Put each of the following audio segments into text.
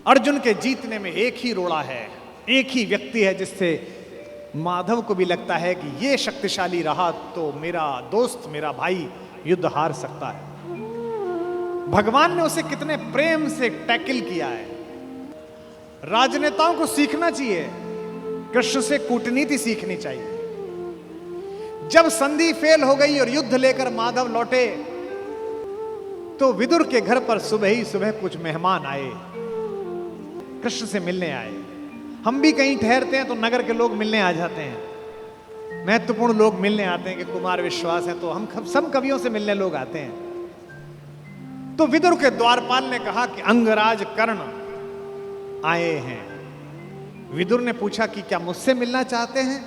अर्जुन के जीतने में एक ही रोड़ा है, एक ही व्यक्ति है जिससे माधव को भी लगता है कि ये शक्तिशाली रहा तो मेरा दोस्त, मेरा भाई युद्ध हार सकता है। भगवान ने उसे कितने प्रेम से टैकल किया है। राजनेताओं को सीखना चाहिए, कृष्ण से कूटनीति सीखनी चाहिए। जब संधि फेल हो गई और युद्ध लेकर माधव लौटे तो विदुर के घर पर सुबह ही सुबह कुछ मेहमान आए, कृष्ण से मिलने आए। हम भी कहीं ठहरते हैं तो नगर के लोग मिलने आ जाते हैं, महत्वपूर्ण लोग मिलने आते हैं कि कुमार विश्वास है तो हम सब कवियों से मिलने लोग आते हैं। तो विदुर के द्वारपाल ने कहा कि अंगराज कर्ण आए हैं। विदुर ने पूछा कि क्या मुझसे मिलना चाहते हैं?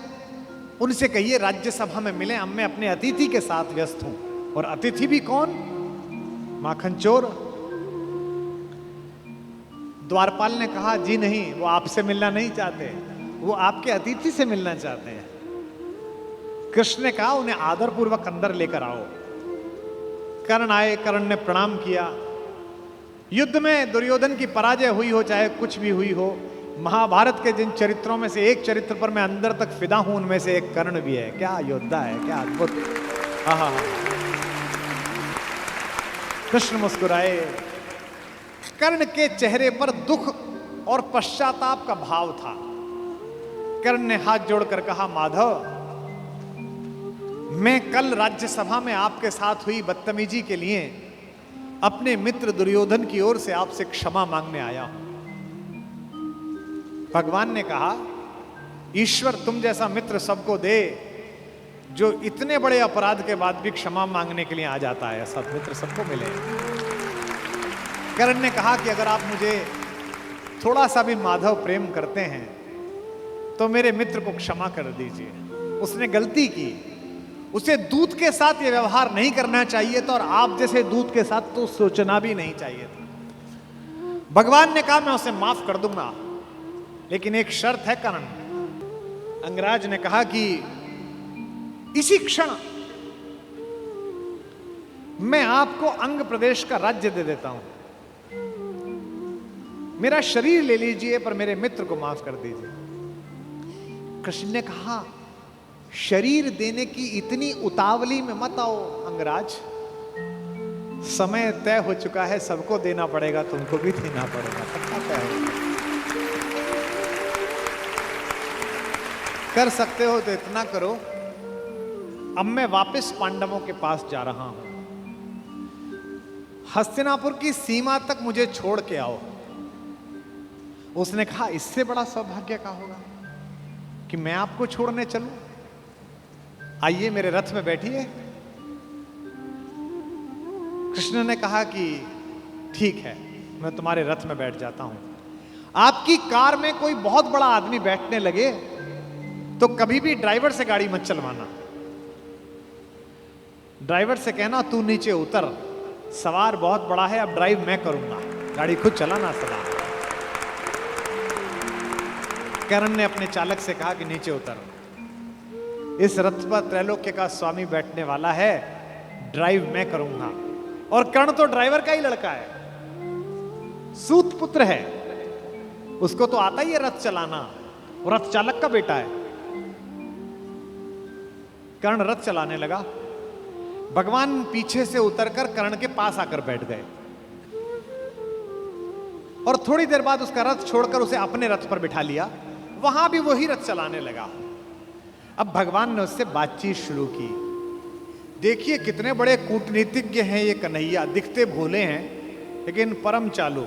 उनसे कहिए राज्यसभा में मिले, अब मैं अपने अतिथि के साथ व्यस्त हूं। और अतिथि भी कौन? माखन चोर। द्वारपाल ने कहा जी नहीं, वो आपसे मिलना नहीं चाहते, वो आपके अतिथि से मिलना चाहते हैं। कृष्ण ने कहा उन्हें आदरपूर्वक अंदर लेकर आओ। कर्ण आए, कर्ण ने प्रणाम किया। युद्ध में दुर्योधन की पराजय हुई हो चाहे कुछ भी हुई हो, महाभारत के जिन चरित्रों में से एक चरित्र पर मैं अंदर तक फिदा हूं उनमें से एक कर्ण भी है। क्या योद्धा है, क्या अद्भुत। हाँ। कृष्ण मुस्कुराए। कर्ण के चेहरे पर दुख और पश्चाताप का भाव था। कर्ण ने हाथ जोड़कर कहा माधव, मैं कल राज्यसभा में आपके साथ हुई बदतमीजी के लिए अपने मित्र दुर्योधन की ओर से आपसे क्षमा मांगने आया हूं। भगवान ने कहा ईश्वर तुम जैसा मित्र सबको दे जो इतने बड़े अपराध के बाद भी क्षमा मांगने के लिए आ जाता है, ऐसा मित्र सबको मिले। कर्ण ने कहा कि अगर आप मुझे थोड़ा सा भी माधव प्रेम करते हैं तो मेरे मित्र को क्षमा कर दीजिए। उसने गलती की, उसे दूत के साथ ये व्यवहार नहीं करना चाहिए था और आप जैसे दूत के साथ तो सोचना भी नहीं चाहिए था। भगवान ने कहा मैं उसे माफ कर दूंगा, लेकिन एक शर्त है कर्ण। अंगराज ने कहा कि इसी क्षण मैं आपको अंग प्रदेश का राज्य दे देता हूं, मेरा शरीर ले लीजिए पर मेरे मित्र को माफ कर दीजिए। कृष्ण ने कहा शरीर देने की इतनी उतावली में मत आओ अंगराज, समय तय हो चुका है, सबको देना पड़ेगा, तुमको भी देना पड़ेगा, पक्का तय हो। कर सकते हो तो इतना करो, अब मैं वापस पांडवों के पास जा रहा हूं, हस्तिनापुर की सीमा तक मुझे छोड़ के आओ। उसने कहा इससे बड़ा सौभाग्य क्या होगा कि मैं आपको छोड़ने चलूं? आइए मेरे रथ में बैठिए। कृष्ण ने कहा कि ठीक है, मैं तुम्हारे रथ में बैठ जाता हूं। आपकी कार में कोई बहुत बड़ा आदमी बैठने लगे तो कभी भी ड्राइवर से गाड़ी मत चलवाना। ड्राइवर से कहना तू नीचे उतर, सवार बहुत बड़ा है, अब ड्राइव मैं करूंगा, गाड़ी खुद चलाना सदा। कर्ण ने अपने चालक से कहा कि नीचे उतर, इस रथ पर त्रैलोक्य का स्वामी बैठने वाला है, ड्राइव मैं करूंगा। और कर्ण तो ड्राइवर का ही लड़का है, सूत पुत्र है, उसको तो आता ही है रथ चलाना, वो रथ चालक का बेटा है। कर्ण रथ चलाने लगा। भगवान पीछे से उतरकर कर्ण के पास आकर बैठ गए और थोड़ी देर बाद उसका रथ छोड़कर उसे अपने रथ पर बिठा लिया। वहां भी वही रथ चलाने लगा। अब भगवान ने उससे बातचीत शुरू की। देखिए कितने बड़े कूटनीतिज्ञ हैं ये कन्हैया, दिखते भोले हैं लेकिन परम चालू।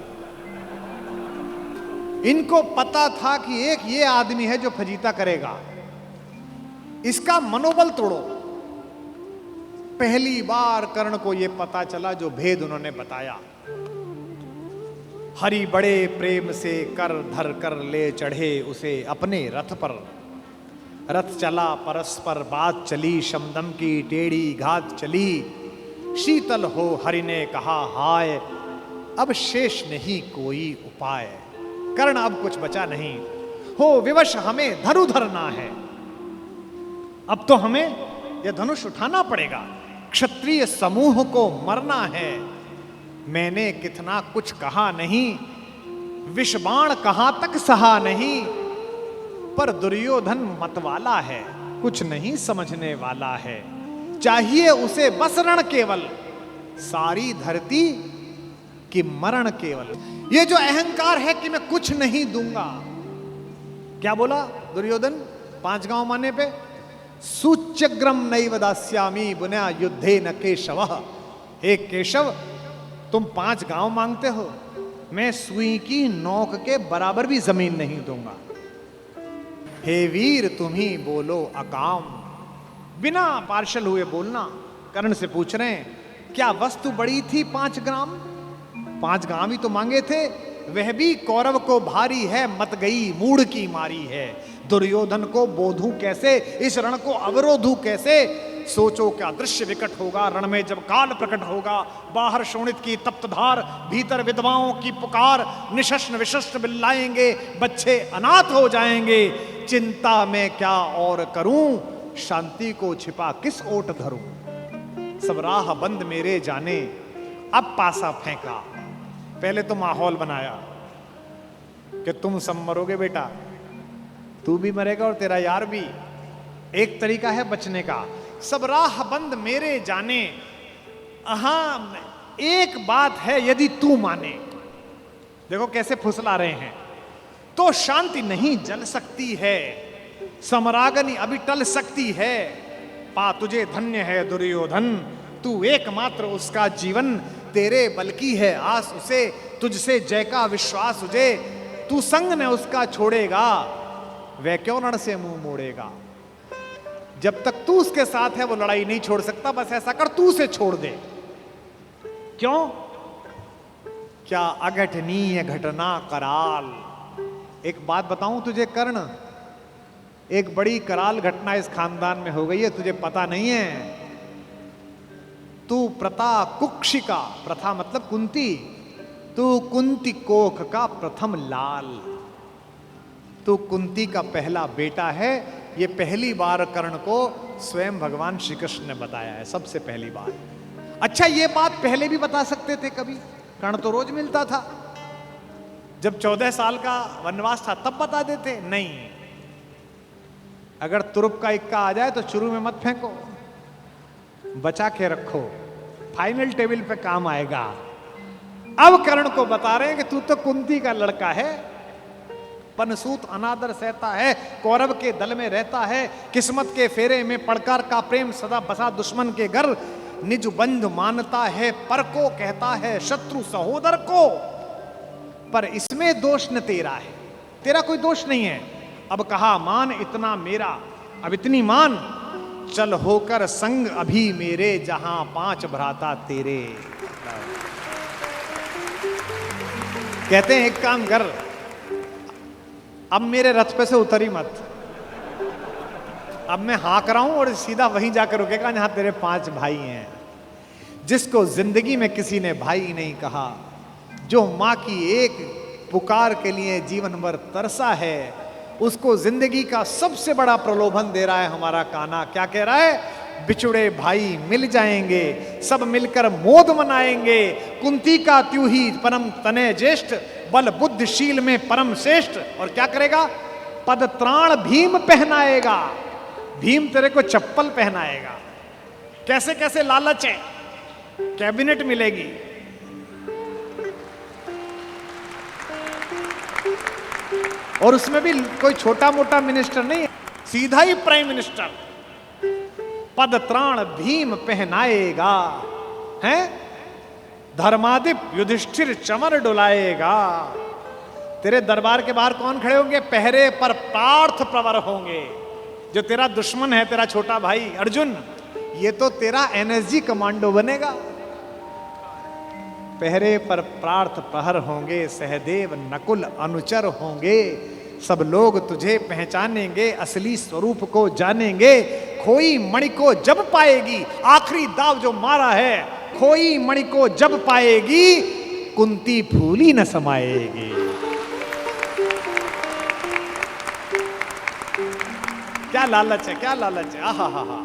इनको पता था कि एक ये आदमी है जो फजीता करेगा, इसका मनोबल तोड़ो। पहली बार कर्ण को यह पता चला जो भेद उन्होंने बताया। हरि बड़े प्रेम से कर धर कर ले चढ़े उसे अपने रथ पर। रथ चला परस्पर बात चली, शमदम की टेढ़ी घात चली। शीतल हो हरि ने कहा हाय, अब शेष नहीं कोई उपाय। कर्ण अब कुछ बचा नहीं, हो विवश हमें धनु धरना है। अब तो हमें यह धनुष उठाना पड़ेगा, क्षत्रिय समूह को मरना है। मैंने कितना कुछ कहा नहीं, विषबाण कहां तक सहा नहीं, पर दुर्योधन मतवाला है, कुछ नहीं समझने वाला है। चाहिए उसे बस रण केवल, सारी धरती की मरण केवल। ये जो अहंकार है कि मैं कुछ नहीं दूंगा, क्या बोला दुर्योधन 5 गांव माने पे? सूच्यग्रम नैव दास्यामि बुना युद्धे न केशवः। हे केशव, तुम 5 गांव मांगते हो, मैं सुई की नोक के बराबर भी जमीन नहीं दूंगा। हे वीर तुम ही बोलो अकाम। बिना पार्शल हुए बोलना। कर्ण से पूछ रहे हैं, क्या वस्तु बड़ी थी 5 ग्राम? 5 ग्राम ही तो मांगे थे। वह भी कौरव को भारी है, मत गई मूढ़ की मारी है। दुर्योधन को बोधू कैसे, इस रण को अवरोधू कैसे? सोचो क्या दृश्य विकट होगा रण में जब काल प्रकट होगा। बाहर शोणित की तप्त धार, भीतर विधवाओं की पुकार। निशस्त्र विशस्त्र बिल्लाएंगे, बच्चे अनाथ हो जाएंगे। चिंता में क्या और करूं, शांति को छिपा किस ओट धरूं। सब राह बंद मेरे जाने, अब पासा फेंका। पहले तो माहौल बनाया कि तुम सब मरोगे बेटा, तू भी मरेगा और तेरा यार भी। एक तरीका है बचने का, सब राह बंद मेरे जाने। हाँ, एक बात है, यदि तू माने, देखो कैसे फुसला रहे हैं, तो शांति नहीं जल सकती है, समरागनी अभी टल सकती है। पा तुझे धन्य है दुर्योधन, तू एकमात्र उसका जीवन। तेरे बल की है आस उसे, तुझसे जय का विश्वास तुझे। तू संग न उसका छोड़ेगा, वह क्यों रण से मुंह मोड़ेगा। जब तक तू उसके साथ है वो लड़ाई नहीं छोड़ सकता। बस ऐसा कर, तू उसे छोड़ दे। क्यों? क्या अघटनीय घटना कराल। एक बात बताऊं तुझे कर्ण, एक बड़ी कराल घटना इस खानदान में हो गई है, तुझे पता नहीं है। तू प्रता कुक्षिका, प्रथा मतलब कुंती, तू कुंती कोख का प्रथम लाल। तू कुंती का पहला बेटा है। ये पहली बार कर्ण को स्वयं भगवान श्री कृष्ण ने बताया है, सबसे पहली बार। अच्छा, ये बात पहले भी बता सकते थे कभी, कर्ण तो रोज मिलता था। जब 14 साल का वनवास था तब बता देते। नहीं, अगर तुरुप का इक्का आ जाए तो शुरू में मत फेंको, बचा के रखो, फाइनल टेबल पे काम आएगा। अब कर्ण को बता रहे हैं कि तू तो कुंती का लड़का है, पनसूत अनादर सहता है, कौरव के दल में रहता है, किस्मत के फेरे में पड़कर का प्रेम सदा बसा दुश्मन के घर, निज बंधु मानता है पर को कहता है शत्रु सहोदर को। पर इसमें दोष न तेरा है, तेरा कोई दोष नहीं है। अब कहा मान इतना मेरा, अब इतनी मान, चल होकर संग अभी मेरे, जहां 5 भ्राता तेरे। कहते हैं एक काम कर, अब मेरे रथ पे से उतरी मत, अब मैं हाँक रहा हूं और सीधा वहीं जाकर रुकेगा जहां तेरे 5 भाई हैं। जिसको जिंदगी में किसी ने भाई नहीं कहा, जो मां की एक पुकार के लिए जीवन भर तरसा है, उसको जिंदगी का सबसे बड़ा प्रलोभन दे रहा है हमारा कान्हा। क्या कह रहा है? बिछुड़े भाई मिल जाएंगे, सब मिलकर मोद मनाएंगे। कुंती का त्यू ही परम तनय ज्येष्ठ, बल बुद्धिशील में परम श्रेष्ठ। और क्या करेगा? पद त्राण भीम पहनाएगा, भीम तेरे को चप्पल पहनाएगा। कैसे कैसे लालच है, कैबिनेट मिलेगी, और उसमें भी कोई छोटा मोटा मिनिस्टर नहीं, सीधा ही प्राइम मिनिस्टर। पद त्राण भीम पहनाएगा, हैं? धर्मादिप युधिष्ठिर चमर डुलाएगा। तेरे दरबार के बाहर कौन खड़े होंगे? पहरे पर पार्थ प्रवर होंगे। जो तेरा दुश्मन है, तेरा छोटा भाई अर्जुन, ये तो तेरा एनएसजी कमांडो बनेगा। पहरे पर पार्थ प्रहर होंगे, सहदेव नकुल अनुचर होंगे। सब लोग तुझे पहचानेंगे, असली स्वरूप को जानेंगे। खोई मणि को जब पाएगी, आखिरी दाव जो मारा है, खोई मणि को जब पाएगी, कुंती फूली न समाएगी। क्या लालच है, क्या लालच है। आहा हा हा।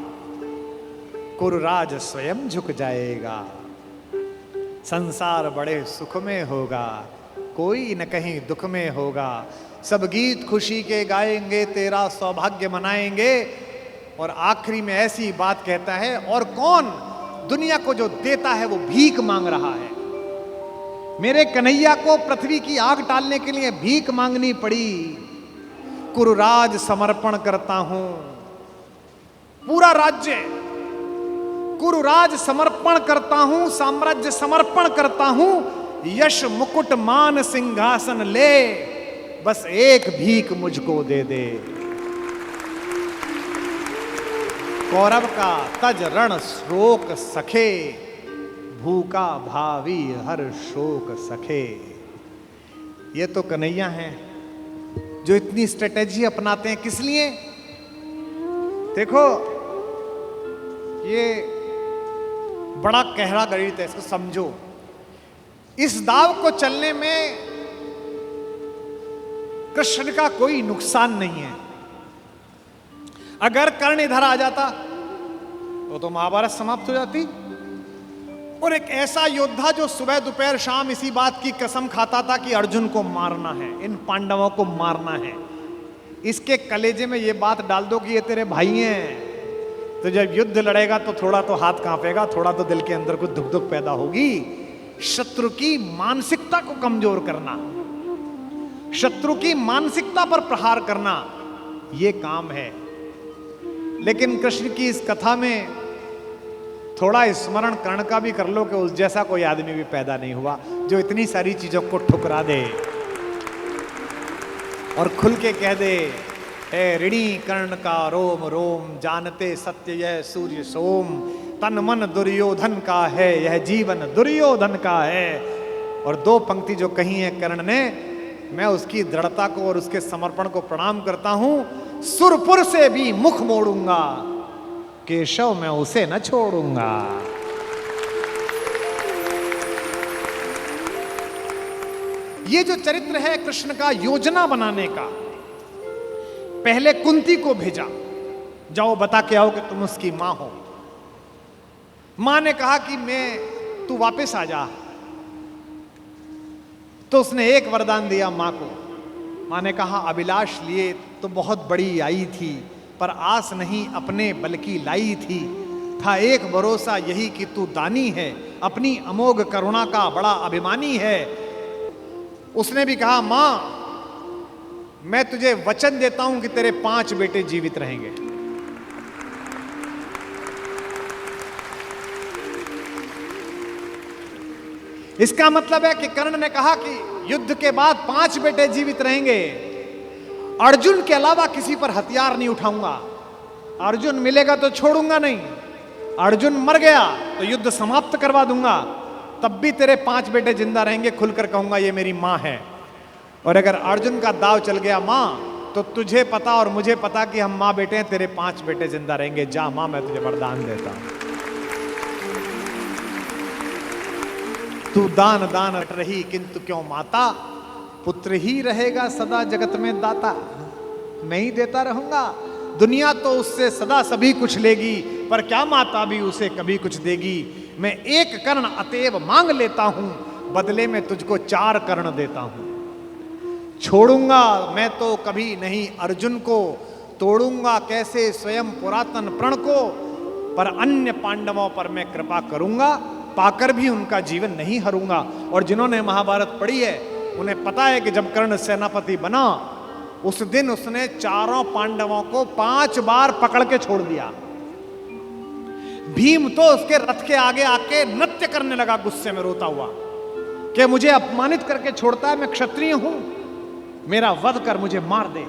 कुरुराज स्वयं झुक जाएगा, संसार बड़े सुख में होगा। कोई न कहीं दुख में होगा। सब गीत खुशी के गाएंगे, तेरा सौभाग्य मनाएंगे। और आखिरी में ऐसी बात कहता है, और कौन दुनिया को जो देता है वो भीख मांग रहा है। मेरे कन्हैया को पृथ्वी की आग टालने के लिए भीख मांगनी पड़ी। कुरुराज समर्पण करता हूं, पूरा राज्य कुरुराज समर्पण करता हूं, साम्राज्य समर्पण करता हूं, यश मुकुट मान सिंहासन ले, बस एक भीख मुझको दे दे। कौरव का तज रण शोक सखे, भूखा भावी हर शोक सखे। ये तो कन्हैया हैं जो इतनी स्ट्रेटेजी अपनाते हैं। किस लिए? देखो, ये बड़ा गहरा गणित है, इसको समझो। इस दाव को चलने में कृष्ण का कोई नुकसान नहीं है। अगर कर्ण इधर आ जाता तो महाभारत समाप्त हो जाती। और एक ऐसा योद्धा जो सुबह दोपहर शाम इसी बात की कसम खाता था कि अर्जुन को मारना है, इन पांडवों को मारना है, इसके कलेजे में ये बात डाल दो कि ये तेरे भाई हैं, तो जब युद्ध लड़ेगा तो थोड़ा तो हाथ कांपेगा, थोड़ा तो दिल के अंदर कुछ दुख दुख पैदा होगी। शत्रु की मानसिकता को कमजोर करना, शत्रु की मानसिकता पर प्रहार करना, यह काम है। लेकिन कृष्ण की इस कथा में थोड़ा स्मरण कर्ण का भी कर लो कि उस जैसा कोई आदमी भी पैदा नहीं हुआ जो इतनी सारी चीजों को ठुकरा दे और खुल के कह दे, हे ऋणी कर्ण का रोम रोम, जानते सत्य यह सूर्य सोम, तन मन दुर्योधन का है, यह जीवन दुर्योधन का है। और दो पंक्ति जो कही है कर्ण ने, मैं उसकी दृढ़ता को और उसके समर्पण को प्रणाम करता हूं। सुरपुर से भी मुख मोड़ूंगा, केशव मैं उसे न छोड़ूंगा। ये जो चरित्र है कृष्ण का योजना बनाने का, पहले कुंती को भेजा, जाओ बता के आओ कि तुम उसकी मां हो। मां ने कहा कि तू वापस आ जा, तो उसने एक वरदान दिया मां को। मां ने कहा, अभिलाष लिए तो बहुत बड़ी आई थी, पर आस नहीं अपने बल्कि लाई थी। था एक भरोसा यही कि तू दानी है, अपनी अमोघ करुणा का बड़ा अभिमानी है। उसने भी कहा, मां मैं तुझे वचन देता हूं कि तेरे 5 बेटे जीवित रहेंगे। इसका मतलब है कि कर्ण ने कहा कि युद्ध के बाद 5 बेटे जीवित रहेंगे, अर्जुन के अलावा किसी पर हथियार नहीं उठाऊंगा, अर्जुन मिलेगा तो छोड़ूंगा नहीं, अर्जुन मर गया तो युद्ध समाप्त करवा दूंगा, तब भी तेरे 5 बेटे जिंदा रहेंगे। खुलकर कहूंगा ये मेरी मां है। और अगर अर्जुन का दाव चल गया मां, तो तुझे पता और मुझे पता कि हम मां बेटे हैं, तेरे 5 बेटे जिंदा रहेंगे। जा मां, मैं तुझे वरदान देता हूं। तू दान दान रट रही किंतु क्यों माता, पुत्र ही रहेगा सदा जगत में दाता। मैं ही देता रहूंगा, दुनिया तो उससे सदा सभी कुछ लेगी, पर क्या माता भी उसे कभी कुछ देगी। मैं एक कर्ण अतएव मांग लेता हूं, बदले में तुझको 4 कर्ण देता हूं। छोड़ूंगा मैं तो कभी नहीं अर्जुन को, तोड़ूंगा कैसे स्वयं पुरातन प्रण को, पर अन्य पांडवों पर मैं कृपा करूंगा, पाकर भी उनका जीवन नहीं हरूंगा। और जिन्होंने महाभारत पढ़ी है उन्हें पता है कि जब कर्ण सेनापति बना, उस दिन उसने 4 पांडवों को 5 बार पकड़ के छोड़ दिया। भीम तो उसके रथ के आगे आके नृत्य करने लगा, गुस्से में रोता हुआ कि मुझे अपमानित करके छोड़ता है, मैं क्षत्रिय हूं, मेरा वध कर मुझे मार दे।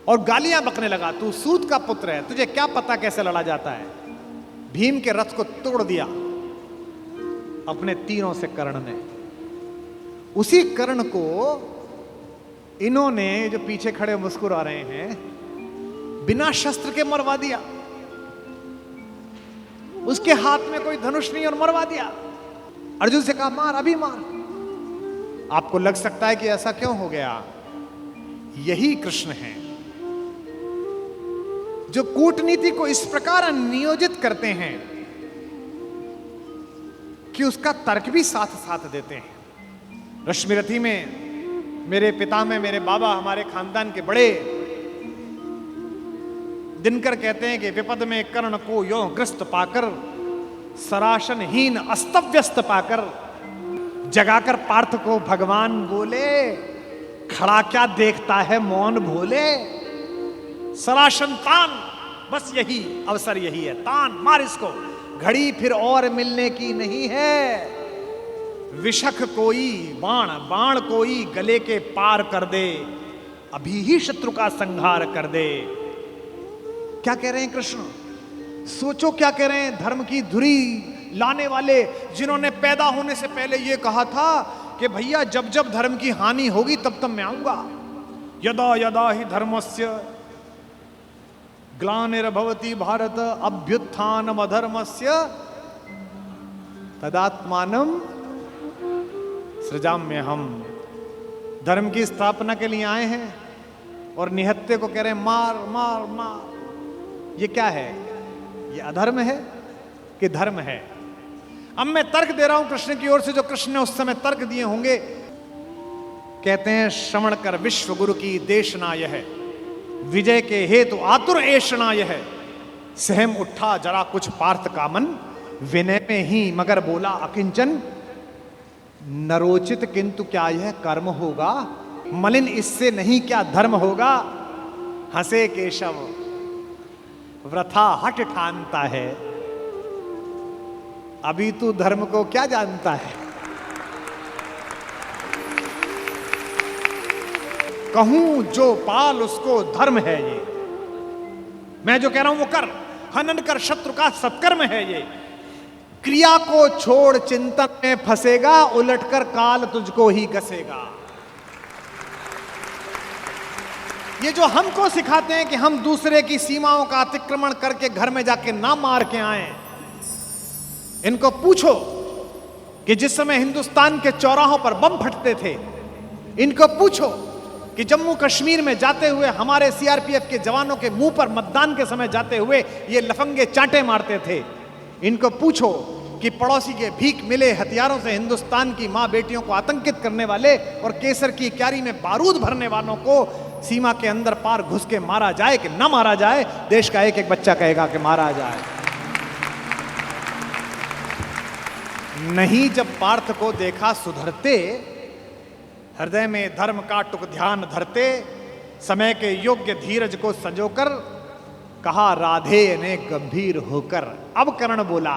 और गालियां बकने लगा, तू सूत का पुत्र है, तुझे क्या पता कैसे लड़ा जाता है। भीम के रथ को तोड़ दिया अपने तीरों से कर्ण ने। उसी कर्ण को इन्होंने, जो पीछे खड़े मुस्कुरा रहे हैं, बिना शस्त्र के मरवा दिया। उसके हाथ में कोई धनुष नहीं और मरवा दिया। अर्जुन से कहा, मार, अभी मार। आपको लग सकता है कि ऐसा क्यों हो गया? यही कृष्ण हैं जो कूटनीति को इस प्रकार नियोजित करते हैं कि उसका तर्क भी साथ साथ देते हैं। रश्मिरथी में मेरे पिता में मेरे बाबा हमारे खानदान के बड़े दिनकर कहते हैं कि विपद में कर्ण को यो ग्रस्त पाकर, सराशनहीन अस्तव्यस्त पाकर, जगाकर पार्थ को भगवान बोले, खड़ा क्या देखता है मौन भोले। सराशन तान, बस यही अवसर यही है, तान मार इसको, घड़ी फिर और मिलने की नहीं है। विषख कोई बाण, बाण कोई गले के पार कर दे, अभी ही शत्रु का संहार कर दे। क्या कह रहे हैं कृष्ण? सोचो क्या कह रहे हैं। धर्म की धुरी लाने वाले, जिन्होंने पैदा होने से पहले यह कहा था कि भैया जब जब धर्म की हानि होगी तब तब मैं आऊंगा। यदा यदा ही धर्मस्य ग्लानिर्भवति भारत अभ्युत्थानम अधर्मस्य तदात्मानम सृजाम्यहम्। धर्म की स्थापना के लिए आए हैं और निहत्ते को कह रहे हैं मार मार मार। ये क्या है? ये अधर्म है कि धर्म है? अब मैं तर्क दे रहा हूं कृष्ण की ओर से, जो कृष्ण ने उस समय तर्क दिए होंगे। कहते हैं श्रवण कर विश्व गुरु की देशना यह, विजय के हेतु आतुर ऐषणा यह। सहम उठा जरा कुछ पार्थ का मन, विनय में ही मगर बोला अकिंचन। नरोचित किंतु क्या यह कर्म होगा, मलिन इससे नहीं क्या धर्म होगा। हंसे केशव वृथा हट ठानता है, अभी तू धर्म को क्या जानता है। कहूं जो पाल उसको धर्म है ये, मैं जो कह रहा हूं वो कर। हनन कर शत्रु का सत्कर्म है ये। क्रिया को छोड़ चिंतन में फंसेगा, उलटकर काल तुझको ही घसेगा। ये जो हमको सिखाते हैं कि हम दूसरे की सीमाओं का अतिक्रमण करके घर में जाके ना मार के आए, इनको पूछो कि जिस समय हिंदुस्तान के चौराहों पर बम फटते थे, इनको पूछो कि जम्मू कश्मीर में जाते हुए हमारे सीआरपीएफ के जवानों के मुंह पर मतदान के समय जाते हुए ये लफंगे चांटे मारते थे। इनको पूछो कि पड़ोसी के भीख मिले हथियारों से हिंदुस्तान की मां बेटियों को आतंकित करने वाले और केसर की क्यारी में बारूद भरने वालों को सीमा के अंदर पार घुस के मारा जाए कि ना मारा जाए। देश का एक एक बच्चा कहेगा कि मारा जाए। नहीं, जब पार्थ को देखा सुधरते, हृदय में धर्म का टुक ध्यान धरते, समय के योग्य धीरज को संजोकर कहा राधे ने गंभीर होकर। अब कर्ण बोला,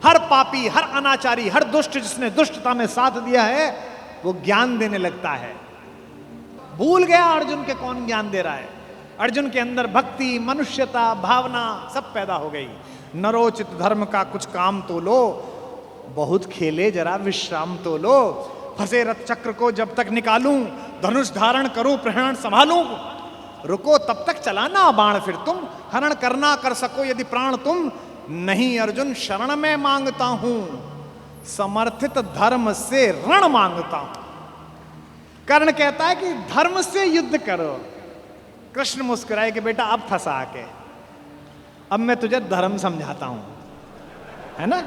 हर पापी, हर अनाचारी, हर दुष्ट जिसने दुष्टता में साथ दिया है वो ज्ञान देने लगता है। भूल गया अर्जुन के कौन ज्ञान दे रहा है। अर्जुन के अंदर भक्ति, मनुष्यता, भावना सब पैदा हो गई। नरोचित धर्म का कुछ काम तो लो, बहुत खेले जरा विश्राम तो लो। फंसे रथ चक्र को जब तक निकालूं, धनुष धारण करूं, प्रहरण संभालूं। रुको तब तक चलाना बाण फिर तुम, हरण करना कर सको यदि प्राण तुम। नहीं अर्जुन शरण में मांगता हूं, समर्थित धर्म से रण मांगता हूं। कर्ण कहता है कि धर्म से युद्ध करो। कृष्ण मुस्कुराए कि बेटा अब फंसा के, अब मैं तुझे धर्म समझाता हूं, है ना।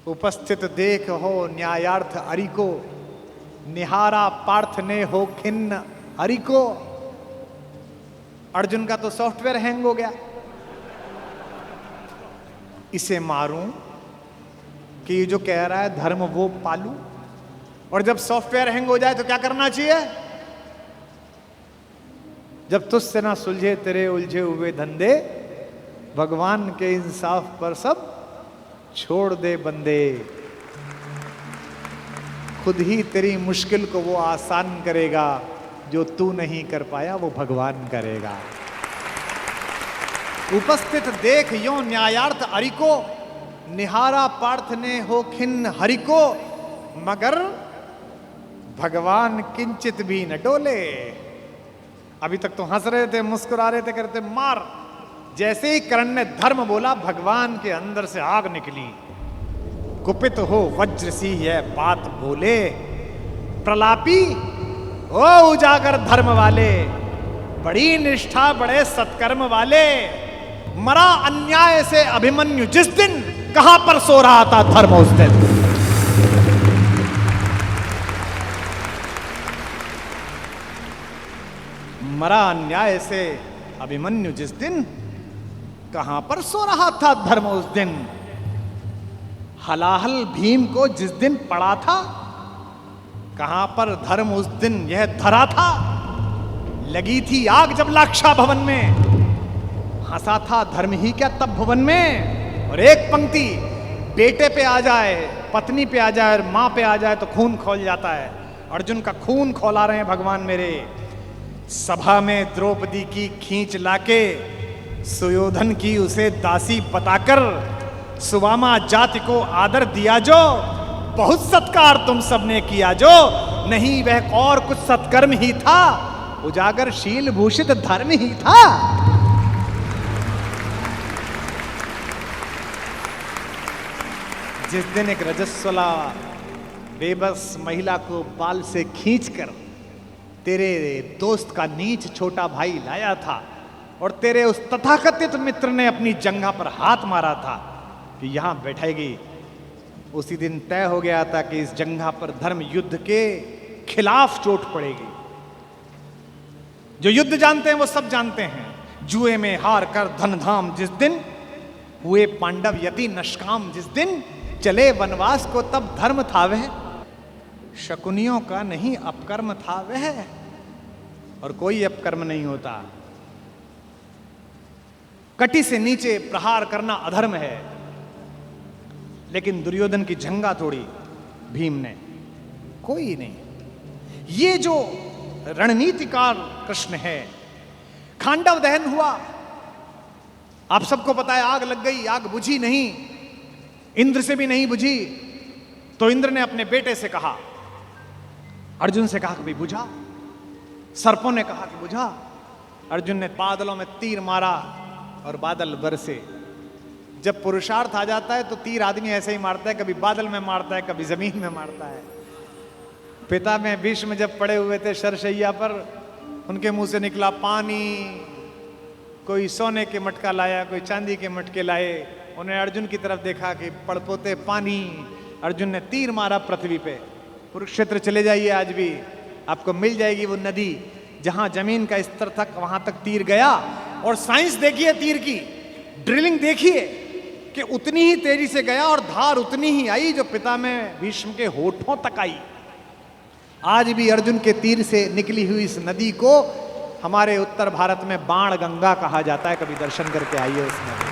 उपस्थित देख हो न्यायार्थ हरि को, निहारा पार्थ ने हो खिन्न हरि को। अर्जुन का तो सॉफ्टवेयर हैंग हो गया। इसे मारूं कि ये जो कह रहा है धर्म वो पालूं। और जब सॉफ्टवेयर हैंग हो जाए तो क्या करना चाहिए? जब तुझसे ना सुलझे तेरे उलझे हुए धंधे, भगवान के इंसाफ पर सब छोड़ दे बंदे। खुद ही तेरी मुश्किल को वो आसान करेगा, जो तू नहीं कर पाया वो भगवान करेगा। उपस्थित देख यो न्यायार्थ हरि को, निहारा पार्थ ने हो खिन्न हरि को। मगर भगवान किंचित भी न डोले। अभी तक तो हंस रहे थे, मुस्कुरा रहे थे, करते मार। जैसे ही कर्ण ने धर्म बोला, भगवान के अंदर से आग निकली। कुपित हो वज्र सी यह बात बोले, प्रलापी ओ उजागर धर्म वाले, बड़ी निष्ठा बड़े सत्कर्म वाले। मरा अन्याय से अभिमन्यु जिस दिन, कहां पर सो रहा था धर्म उस दिन। मरा अन्याय से अभिमन्यु जिस दिन, कहां पर सो रहा था धर्म उस दिन। हलाहल भीम को जिस दिन पड़ा था, कहां पर धर्म उस दिन यह धरा था। लगी थी आग जब लाक्षा भवन में, हंसा था धर्म ही क्या तब भुवन में। और एक पंक्ति, बेटे पे आ जाए, पत्नी पे आ जाए और मां पे आ जाए तो खून खौल जाता है। अर्जुन का खून खौला रहे हैं भगवान मेरे। सभा में द्रौपदी की खींच लाके, सुयोधन की उसे दासी बताकर, सुवामा जाति को आदर दिया जो, बहुत सत्कार तुम सबने किया जो। नहीं वह और कुछ सत्कर्म ही था, उजागर शील भूषित धर्म ही था। जिस दिन एक रजस्वला बेबस महिला को बाल से खींचकर तेरे दोस्त का नीच छोटा भाई लाया था, और तेरे उस तथाकथित मित्र ने अपनी जंघा पर हाथ मारा था कि यहां बैठेगी, उसी दिन तय हो गया था कि इस जंघा पर धर्म युद्ध के खिलाफ चोट पड़ेगी। जो युद्ध जानते हैं वो सब जानते हैं, जुए में हार कर धन धाम जिस दिन, हुए पांडव यति नष्काम जिस दिन, चले वनवास को तब धर्म था वह, शकुनियों का नहीं अपकर्म था वह। और कोई अपकर्म नहीं होता। कटी से नीचे प्रहार करना अधर्म है, लेकिन दुर्योधन की जंघा तोड़ी भीम ने, कोई नहीं। ये जो रणनीतिकार कृष्ण है। खांडव दहन हुआ, आप सबको पता है, आग लग गई, आग बुझी नहीं, इंद्र से भी नहीं बुझी। तो इंद्र ने अपने बेटे से कहा, अर्जुन से कहा कि भाई बुझा। सर्पों ने कहा कि बुझा। अर्जुन ने बादलों में तीर मारा और बादल बरसे। जब पुरुषार्थ आ जाता है तो तीर आदमी ऐसे ही मारता है, कभी बादल में मारता है, कभी जमीन में मारता है। पिता में भीष्म जब पड़े हुए थे शरशैया पर, उनके मुंह से निकला पानी। कोई सोने के मटका लाया, कोई चांदी के मटके लाए। उन्हें अर्जुन की तरफ देखा कि पड़पोते पानी। अर्जुन ने तीर मारा पृथ्वी पे। कुरुक्षेत्र चले जाइए, आज भी आपको मिल जाएगी वो नदी जहां जमीन का स्तर तक, वहां तक तीर गया। और साइंस देखिए तीर की, ड्रिलिंग देखिए कि उतनी ही तेजी से गया और धार उतनी ही आई जो पिता में भीष्म के होठों तक आई। आज भी अर्जुन के तीर से निकली हुई इस नदी को हमारे उत्तर भारत में बाण गंगा कहा जाता है। कभी दर्शन करके आइए उसमें।